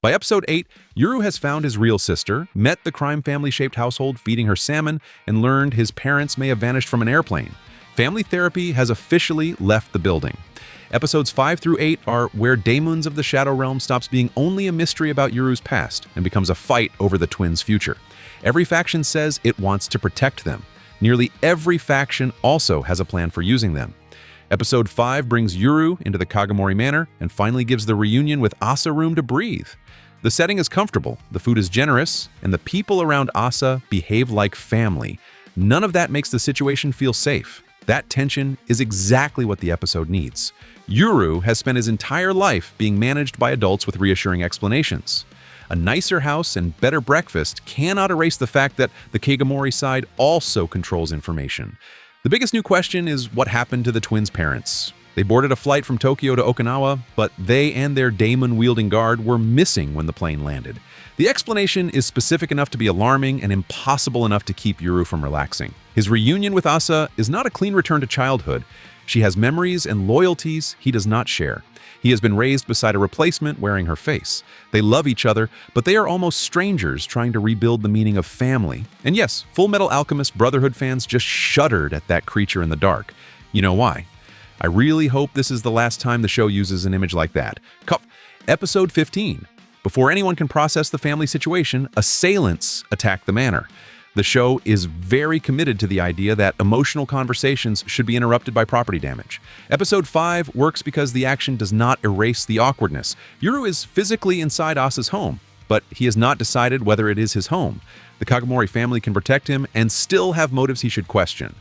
By episode 8, Yuru has found his real sister, met the crime family-shaped household feeding her salmon, and learned his parents may have vanished from an airplane. Family therapy has officially left the building. Episodes 5 through 8 are where Daemons of the Shadow Realm stops being only a mystery about Yuru's past and becomes a fight over the twins' future. Every faction says it wants to protect them. Nearly every faction also has a plan for using them. Episode 5 brings Yuru into the Kagemori manor and finally gives the reunion with Asa room to breathe. The setting is comfortable, the food is generous, and the people around Asa behave like family. None of that makes the situation feel safe. That tension is exactly what the episode needs. Yuru has spent his entire life being managed by adults with reassuring explanations. A nicer house and better breakfast cannot erase the fact that the Kagemori side also controls information. The biggest new question is what happened to the twins' parents. They boarded a flight from Tokyo to Okinawa, but they and their daemon-wielding guard were missing when the plane landed. The explanation is specific enough to be alarming and impossible enough to keep Yuru from relaxing. His reunion with Asa is not a clean return to childhood. She has memories and loyalties he does not share. He has been raised beside a replacement wearing her face. They love each other, but they are almost strangers trying to rebuild the meaning of family. And yes, Full Metal Alchemist Brotherhood fans just shuddered at that creature in the dark. You know why? I really hope this is the last time the show uses an image like that. Episode 15. Before anyone can process the family situation, assailants attack the manor. The show is very committed to the idea that emotional conversations should be interrupted by property damage. Episode 5 works because the action does not erase the awkwardness. Yuru is physically inside Asa's home, but he has not decided whether it is his home. The Kagemori family can protect him and still have motives he should question.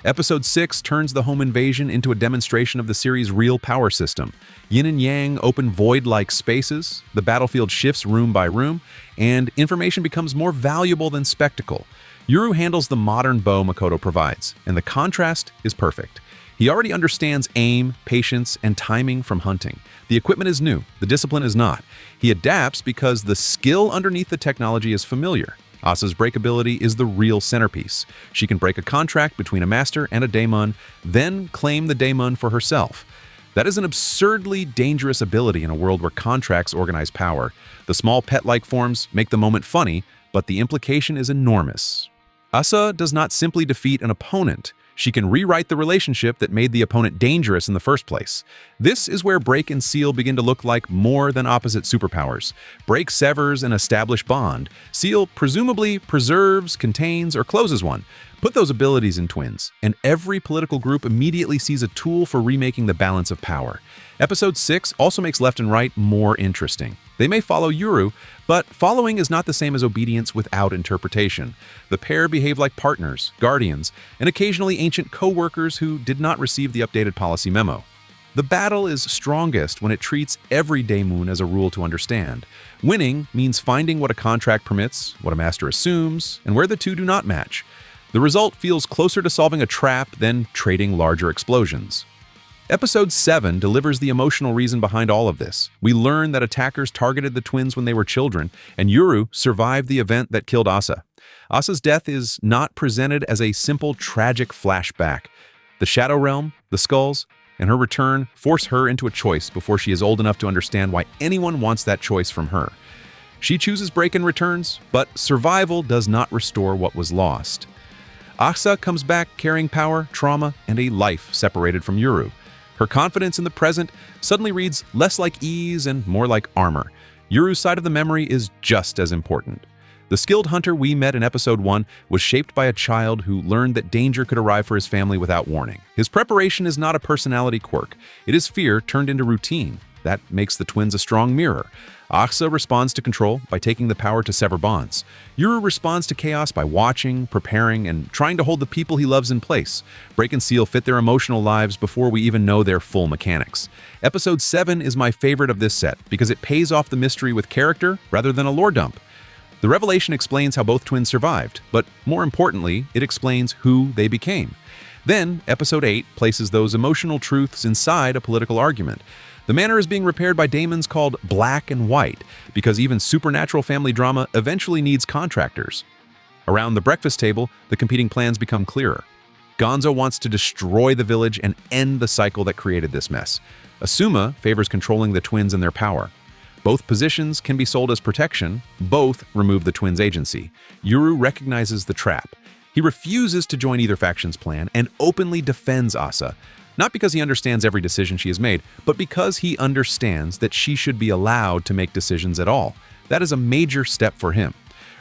Episode 6 turns the home invasion into a demonstration of the series' real power system. Yin and Yang open void-like spaces, the battlefield shifts room by room, and information becomes more valuable than spectacle. Yuru handles the modern bow Makoto provides, and the contrast is perfect. He already understands aim, patience, and timing from hunting. The equipment is new, the discipline is not. He adapts because the skill underneath the technology is familiar. Asa's breakability is the real centerpiece. She can break a contract between a master and a daemon, then claim the daemon for herself. That is an absurdly dangerous ability in a world where contracts organize power. The small pet-like forms make the moment funny, but the implication is enormous. Asa does not simply defeat an opponent. She can rewrite the relationship that made the opponent dangerous in the first place. This is where Break and Seal begin to look like more than opposite superpowers. Break severs an established bond. Seal presumably preserves, contains, or closes one. Put those abilities in twins, and every political group immediately sees a tool for remaking the balance of power. Episode 6 also makes left and right more interesting. They may follow Yuru, but following is not the same as obedience without interpretation. The pair behave like partners, guardians, and occasionally ancient co-workers who did not receive the updated policy memo. The battle is strongest when it treats every daemon as a rule to understand. Winning means finding what a contract permits, what a master assumes, and where the two do not match. The result feels closer to solving a trap than trading larger explosions. Episode 7 delivers the emotional reason behind all of this. We learn that attackers targeted the twins when they were children, and Yuru survived the event that killed Asa. Asa's death is not presented as a simple, tragic flashback. The Shadow Realm, the skulls, and her return force her into a choice before she is old enough to understand why anyone wants that choice from her. She chooses break and returns, but survival does not restore what was lost. Asa comes back carrying power, trauma, and a life separated from Yuru. Her confidence in the present suddenly reads less like ease and more like armor. Yuru's side of the memory is just as important. The skilled hunter we met in episode 1 was shaped by a child who learned that danger could arrive for his family without warning. His preparation is not a personality quirk. It is fear turned into routine. That makes the twins a strong mirror. Asa responds to control by taking the power to sever bonds. Yuru responds to chaos by watching, preparing, and trying to hold the people he loves in place. Break and Seal fit their emotional lives before we even know their full mechanics. Episode 7 is my favorite of this set because it pays off the mystery with character rather than a lore dump. The revelation explains how both twins survived, but more importantly, it explains who they became. Then, Episode 8 places those emotional truths inside a political argument. The manor is being repaired by daemons called Black and White, because even supernatural family drama eventually needs contractors. Around the breakfast table, the competing plans become clearer. Gonzo wants to destroy the village and end the cycle that created this mess. Asuma favors controlling the twins and their power. Both positions can be sold as protection. Both remove the twins' agency. Yuru recognizes the trap. He refuses to join either faction's plan and openly defends Asa, not because he understands every decision she has made, but because he understands that she should be allowed to make decisions at all. That is a major step for him.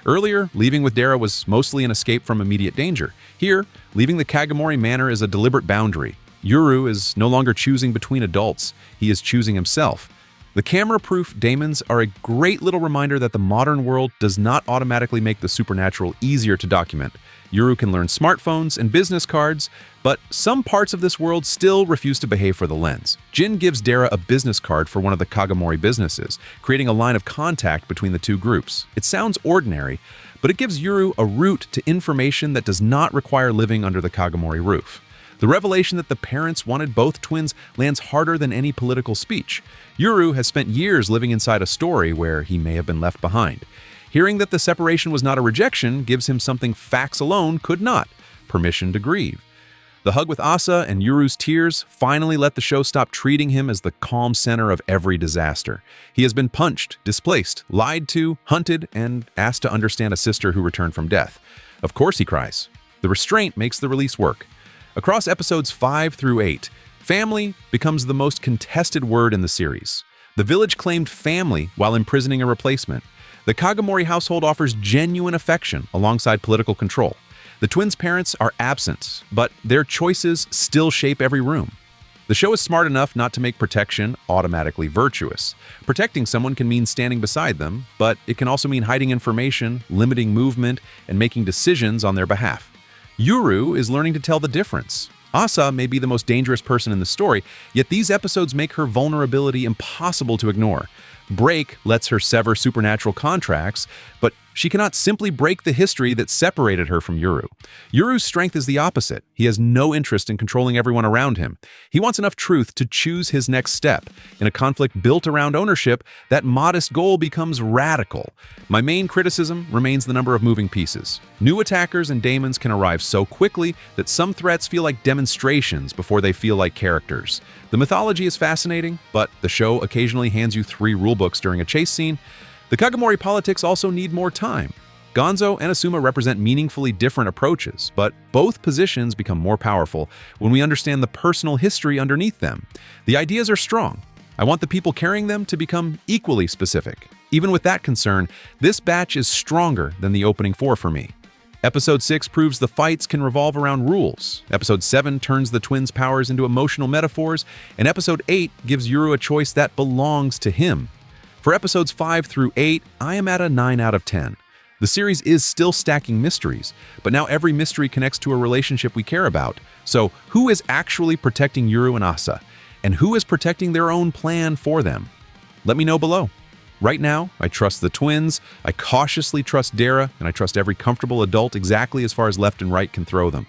Earlier, leaving with Dera was mostly an escape from immediate danger. Here, leaving the Kagemori manor is a deliberate boundary. Yuru is no longer choosing between adults. He is choosing himself. The camera-proof daemons are a great little reminder that the modern world does not automatically make the supernatural easier to document. Yuru can learn smartphones and business cards, but some parts of this world still refuse to behave for the lens. Jin gives Dera a business card for one of the Kagemori businesses, creating a line of contact between the two groups. It sounds ordinary, but it gives Yuru a route to information that does not require living under the Kagemori roof. The revelation that the parents wanted both twins lands harder than any political speech. Yuru has spent years living inside a story where he may have been left behind. Hearing that the separation was not a rejection gives him something facts alone could not: permission to grieve. The hug with Asa and Yuru's tears finally let the show stop treating him as the calm center of every disaster. He has been punched, displaced, lied to, hunted, and asked to understand a sister who returned from death. Of course he cries. The restraint makes the release work. Across episodes 5 through 8, family becomes the most contested word in the series. The village claimed family while imprisoning a replacement. The Kagemori household offers genuine affection alongside political control. The twins' parents are absent, but their choices still shape every room. The show is smart enough not to make protection automatically virtuous. Protecting someone can mean standing beside them, but it can also mean hiding information, limiting movement, and making decisions on their behalf. Yuru is learning to tell the difference. Asa may be the most dangerous person in the story, yet these episodes make her vulnerability impossible to ignore. Break lets her sever supernatural contracts, but she cannot simply break the history that separated her from Yuru. Yuru's strength is the opposite. He has no interest in controlling everyone around him. He wants enough truth to choose his next step. In a conflict built around ownership, that modest goal becomes radical. My main criticism remains the number of moving pieces. New attackers and daemons can arrive so quickly that some threats feel like demonstrations before they feel like characters. The mythology is fascinating, but the show occasionally hands you 3 rulebooks during a chase scene. The Kagemori politics also need more time. Gonzo and Asuma represent meaningfully different approaches, but both positions become more powerful when we understand the personal history underneath them. The ideas are strong. I want the people carrying them to become equally specific. Even with that concern, this batch is stronger than the opening 4 for me. Episode 6 proves the fights can revolve around rules. Episode 7 turns the twins' powers into emotional metaphors, and Episode 8 gives Yuru a choice that belongs to him. For episodes 5 through 8, I am at a 9 out of 10. The series is still stacking mysteries, but now every mystery connects to a relationship we care about. So, who is actually protecting Yuru and Asa? And who is protecting their own plan for them? Let me know below. Right now, I trust the twins, I cautiously trust Dera, and I trust every comfortable adult exactly as far as left and right can throw them.